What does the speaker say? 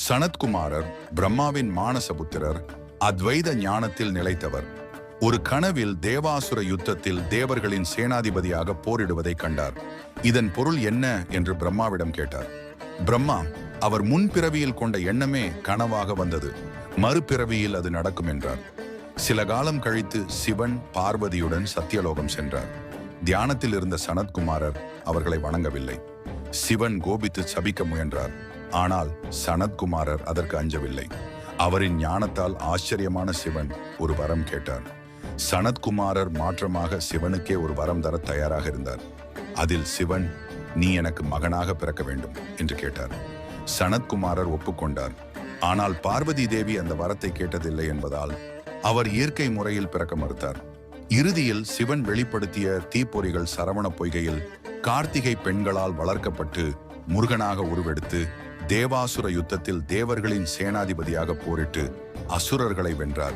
சனத்குமாரர் பிரம்மாவின் மானசபுத்திரர், அத்வைத ஞானத்தில் நிலைத்தவர். ஒரு கனவில் தேவாசுர யுத்தத்தில் தேவர்களின் சேனாதிபதியாக போரிடுவதை கண்டார். இதன் பொருள் என்ன என்று பிரம்மாவிடம் கேட்டார். பிரம்மா, அவர் முன்பிறவியில் கொண்ட எண்ணமே கனவாக வந்தது, மறுபிறவியில் அது நடக்கும் என்றார். சில காலம் கழித்து சிவன் பார்வதியுடன் சத்தியலோகம் சென்றார். தியானத்தில் இருந்த சனத்குமாரர் அவர்களை வணங்கவில்லை. சிவன் கோபித்து சபிக்க முயன்றார். ஆனால் சனத்குமாரர் அதற்கு அஞ்சவில்லை. அவரின் ஞானத்தால் ஆச்சரியமான சிவன் ஒரு வரம் கேட்டார். சனத்குமாரர் மாற்றமாக சிவனுக்கே ஒரு வரம் தர தயாராக இருந்தார். அதில் சிவன், நீ எனக்கு மகனாக பிறக்க வேண்டும் என்று கேட்டார். சனத்குமாரர் ஒப்புக்கொண்டார். ஆனால் பார்வதி தேவி அந்த வரத்தை கேட்டதில்லை என்பதால் அவர் இயற்கை முறையில் பிறக்க மறுத்தார். இறுதியில் சிவன் வெளிப்படுத்திய தீப்பொறிகள் சரவண பொய்கையில் கார்த்திகை பெண்களால் வளர்க்கப்பட்டு முருகனாக உருவெடுத்து தேவாசுர யுத்தத்தில் தேவர்களின் சேனாதிபதியாக போரிட்டு அசுரர்களை வென்றார்.